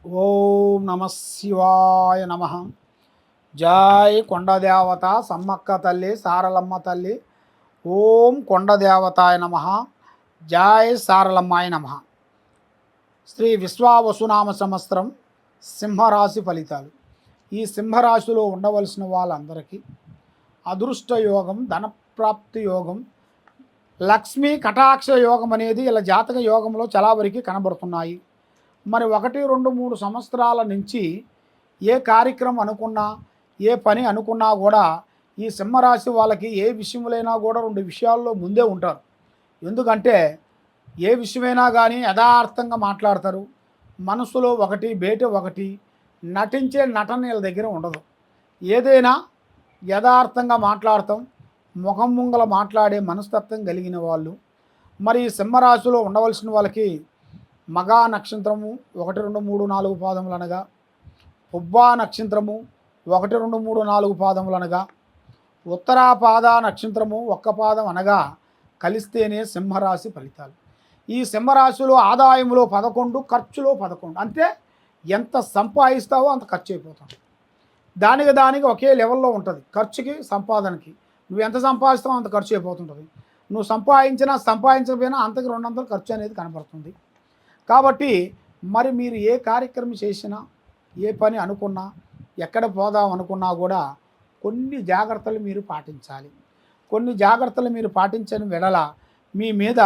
ఓం నమ శివాయ నమ. జై కొండదేవత సమ్మక్క తల్లి సారలమ్మ తల్లి. ఓం కొండదేవతాయ నమ. జై సారలమ్మాయ నమ. శ్రీ విశ్వావసునామ సంవత్సరం సింహరాశి ఫలితాలు. ఈ సింహరాశిలో ఉండవలసిన వాళ్ళందరికీ అదృష్ట యోగం, ధనప్రాప్తి యోగం, లక్ష్మీ కటాక్ష యోగం అనేది ఇలా జాతక యోగంలో చాలా వరకు కనబడుతున్నాయి. మరి 1, 2, 3 సంవత్సరాల నుంచి ఏ కార్యక్రమం అనుకున్నా, ఏ పని అనుకున్నా కూడా ఈ సింహరాశి వాళ్ళకి ఏ విషయములైనా కూడా 2 విషయాల్లో ముందే ఉంటారు. ఎందుకంటే ఏ విషయమైనా కానీ యథార్థంగా మాట్లాడతారు. మనసులో ఒకటి, బయట ఒకటి, నటించే నటన వీళ్ళ దగ్గర ఉండదు. ఏదైనా యథార్థంగా మాట్లాడతాం, ముఖం ముంగల మాట్లాడే మనస్తత్వం కలిగిన వాళ్ళు. మరి ఈ సింహరాశిలో ఉండవలసిన వాళ్ళకి మగా నక్షత్రము 1, 2, 3, 4 పాదములు అనగా, పుబ్బా నక్షత్రము 1, 2, 3, 4 పాదములు అనగా, ఉత్తరాపాద నక్షత్రము 1 పాదం అనగా కలిస్తేనే సింహరాశి ఫలితాలు. ఈ సింహరాశిలో ఆదాయంలో 11, ఖర్చులో 11. అంటే ఎంత సంపాదిస్తావో అంత ఖర్చు అయిపోతుంది. దానికి ఒకే లెవెల్లో ఉంటుంది. ఖర్చుకి సంపాదనకి నువ్వు ఎంత సంపాదిస్తావో అంత ఖర్చు అయిపోతుంటుంది. నువ్వు సంపాదించకపోయినా అంతకు 200 ఖర్చు అనేది కనబడుతుంది. కాబట్టి మరి మీరు ఏ కార్యక్రమం చేసినా, ఏ పని అనుకున్నా, ఎక్కడ పోదాం అనుకున్నా కూడా కొన్ని జాగ్రత్తలు మీరు పాటించాలి. కొన్ని జాగ్రత్తలు మీరు పాటించని వెడల మీ మీద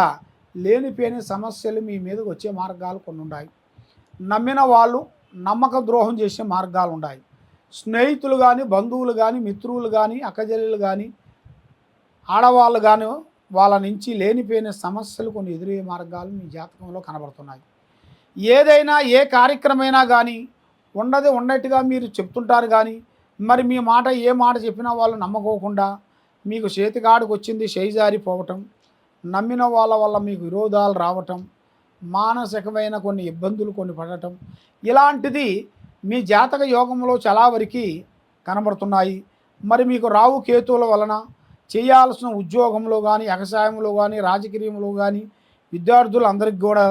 లేనిపోని సమస్యలు మీ మీదకి వచ్చే మార్గాలు కొన్ని ఉన్నాయి. నమ్మిన వాళ్ళు నమ్మక ద్రోహం చేసే మార్గాలు ఉన్నాయి. స్నేహితులు కానీ, బంధువులు కానీ, మిత్రులు కానీ, అక్కజల్లులు కానీ, ఆడవాళ్ళు కానీ వాళ్ళ నుంచి లేనిపోయిన సమస్యలు కొన్ని ఎదురయ్యే మార్గాలు మీ జాతకంలో కనబడుతున్నాయి. ఏదైనా ఏ కార్యక్రమైనా కానీ ఉన్నట్టుగా మీరు చెప్తుంటారు. కానీ మరి మీ మాట ఏ మాట చెప్పినా వాళ్ళు నమ్మకోకుండా మీకు చేతికాడికి వచ్చింది చేయిజారిపోవటం, నమ్మిన వాళ్ళ వల్ల మీకు విరోధాలు రావటం, మానసికమైన కొన్ని ఇబ్బందులు కొన్ని పడటం, ఇలాంటిది మీ జాతక యోగంలో చాలా వరకు కనబడుతున్నాయి. మరి మీకు రావు కేతువుల వలన చేయాల్సిన ఉద్యోగంలో కానీ, వ్యవసాయంలో కానీ, రాజకీయంలో కానీ విద్యార్థులందరికీ కూడా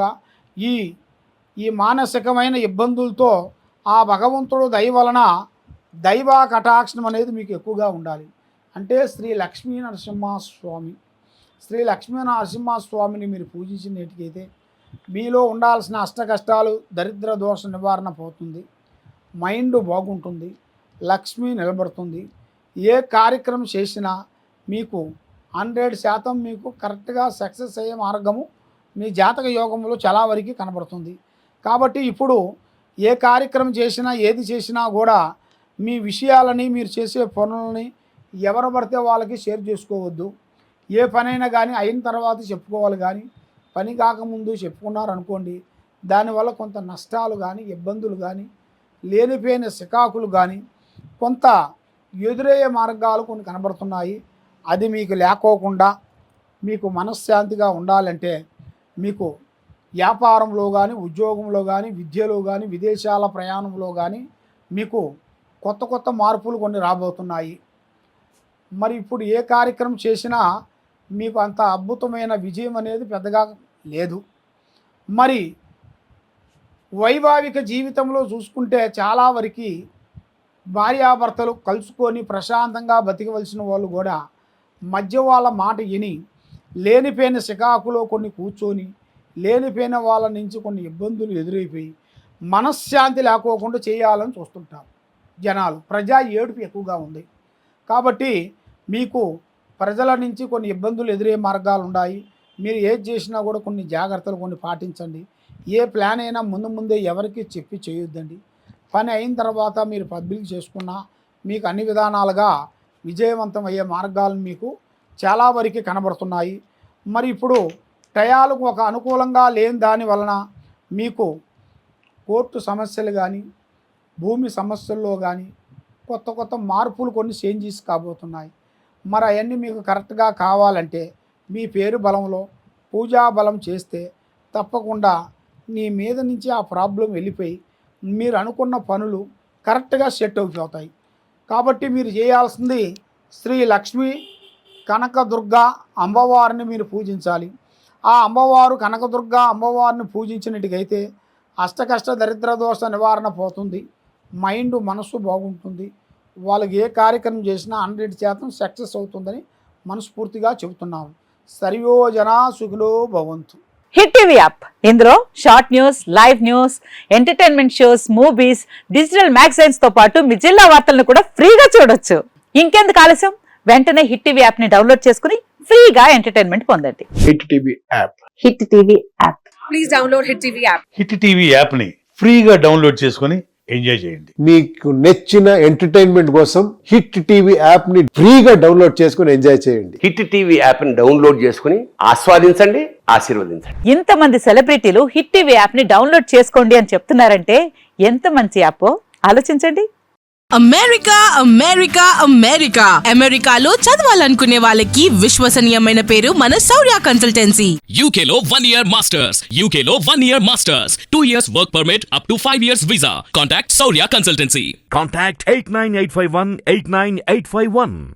ఈ మానసికమైన ఇబ్బందులతో ఆ భగవంతుడు దయ వలన దైవ కటాక్షం అనేది మీకు ఎక్కువగా ఉండాలి. అంటే శ్రీ లక్ష్మీ నరసింహస్వామి, శ్రీ లక్ష్మీ నరసింహస్వామిని మీరు పూజించినట్టుకైతే మీలో ఉండాల్సిన అష్ట కష్టాలు, దరిద్ర దోష నివారణ పోతుంది, మైండ్ బాగుంటుంది, లక్ష్మి నిలబడుతుంది. ఏ కార్యక్రమం చేసినా మీకు 100% మీకు కరెక్ట్గా సక్సెస్ అయ్యే మార్గము మీ జాతక యోగంలో చాలా వరకు కనబడుతుంది. కాబట్టి ఇప్పుడు ఏ కార్యక్రమం చేసినా, ఏది చేసినా కూడా మీ విషయాలని, మీరు చేసే పనులని ఎవరు పడితే వాళ్ళకి షేర్ చేసుకోవద్దు. ఏ పనైనా కానీ అయిన తర్వాత చెప్పుకోవాలి. కానీ పని కాకముందు చెప్పుకున్నారనుకోండి, దానివల్ల కొంత నష్టాలు కానీ, ఇబ్బందులు కానీ, లేనిపోయిన సికాకులు కానీ, కొంత ఎదురయ్యే మార్గాలు కొన్ని కనబడుతున్నాయి. అది మీకు లేకోకుండా మీకు మనశ్శాంతిగా ఉండాలంటే మీకు వ్యాపారంలో కానీ, ఉద్యోగంలో కానీ, విద్యలో కానీ, విదేశాల ప్రయాణంలో కానీ మీకు కొత్త మార్పులు కొన్ని రాబోతున్నాయి. మరి ఇప్పుడు ఏ కార్యక్రమం చేసినా మీకు అంత అద్భుతమైన విజయం అనేది పెద్దగా లేదు. మరి వైవాహిక జీవితంలో చూసుకుంటే చాలా వరకు భార్యాభర్తలు కలుసుకొని ప్రశాంతంగా బతికవలసిన వాళ్ళు కూడా మధ్య వాళ్ళ మాట విని లేనిపోయిన సికాకులో కొన్ని కూర్చొని లేనిపోయిన వాళ్ళ నుంచి కొన్ని ఇబ్బందులు ఎదురైపోయి మనశ్శాంతి లేకోకుండా చేయాలని చూస్తుంటారు జనాలు. ప్రజా ఏడుపు ఎక్కువగా ఉంది. కాబట్టి మీకు ప్రజల నుంచి కొన్ని ఇబ్బందులు ఎదురయ్యే మార్గాలు ఉన్నాయి. మీరు ఏది చేసినా కూడా కొన్ని జాగ్రత్తలు కొన్ని పాటించండి. ఏ ప్లాన్ అయినా ముందే ఎవరికి చెప్పి చేయొద్దండి. పని అయిన తర్వాత మీరు పబ్లిక్ చేసుకున్నా మీకు అన్ని విధానాలుగా విజయవంతం అయ్యే మార్గాలు మీకు చాలా వరకు కనబడుతున్నాయి. మరి ఇప్పుడు టయాలకు ఒక అనుకూలంగా లేని దాని వలన మీకు కోర్టు సమస్యలు కానీ, భూమి సమస్యల్లో కానీ కొత్త మార్పులు కొన్ని చేంజెస్ కాబోతున్నాయి. మరి అవన్నీ మీకు కరెక్ట్గా కావాలంటే మీ పేరు బలంలో పూజా బలం చేస్తే తప్పకుండా మీ మీద నుంచి ఆ ప్రాబ్లం వెళ్ళిపోయి మీరు అనుకున్న పనులు కరెక్ట్గా సెట్ అయిపోతాయి. కాబట్టి మీరు చేయాల్సింది శ్రీ లక్ష్మీ కనకదుర్గ అమ్మవారిని మీరు పూజించాలి. ఆ అమ్మవారు కనకదుర్గ అమ్మవారిని పూజించినట్టుగైతే అష్టకష్ట దరిద్ర దోష నివారణ పోతుంది, మైండ్ మనసు బాగుంటుంది, వాళ్ళకి ఏ కార్యక్రమం చేసినా 100% సక్సెస్ అవుతుందని మనస్ఫూర్తిగా చెబుతున్నాము. సర్వో జనా సుఖినో భవంతు. హిట్ టీవీ యాప్, ఇందులో short news, live news, entertainment shows, movies, digital magazines తో పాటు మీ జిల్లా వార్తలను కూడా ఫ్రీగా చూడొచ్చు. ఇంకెందుకు ఆలస్యం, వెంటనే హిట్ టీవీ యాప్ ని డౌన్లోడ్ చేసుకుని ఫ్రీగా ఎంటర్టైన్మెంట్ పొందండి. Hit TV app. Hit TV app. Please download hit TV app. Hit TV యాప్ని ఫ్రీగా డౌన్లోడ్ చేసుకొని ఎంజాయ్ చేయండి. మీకు నచ్చిన ఎంటర్టైన్మెంట్ కోసం హిట్ టీవీ యాప్ ని ఫ్రీగా డౌన్లోడ్ చేసుకుని ఎంజాయ్ చేయండి. హిట్ టీవీ యాప్ ని డౌన్లోడ్ చేసుకుని ఆస్వాదించండి, ఆశీర్వదించండి. ఇంతమంది సెలబ్రిటీలు హిట్ టీవీ యాప్ ని డౌన్లోడ్ చేసుకోండి అని చెప్తున్నారంటే ఎంత మంచి యాప్ ఆలోచించండి. అమెరికా అమెరికా అమెరికా అమెరికాలో చదవాలనుకునే వాళ్ళకి విశ్వసనీయమైన పేరు మన శౌర్య కన్సల్టెన్సీ. UK లో 1 year masters. UK లో 1 year masters. 2 years work permit up to 5 years visa. Contact Saurya Consultancy. Contact 89851 89851.